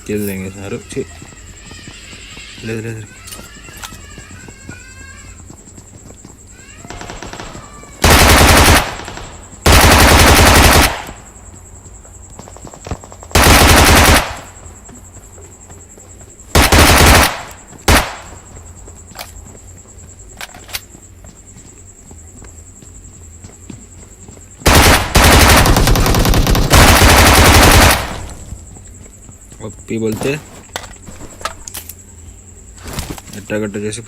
खेल देंगे सारू ले ले ले। पप्पी बोलते अट्टा कट्टा जैसे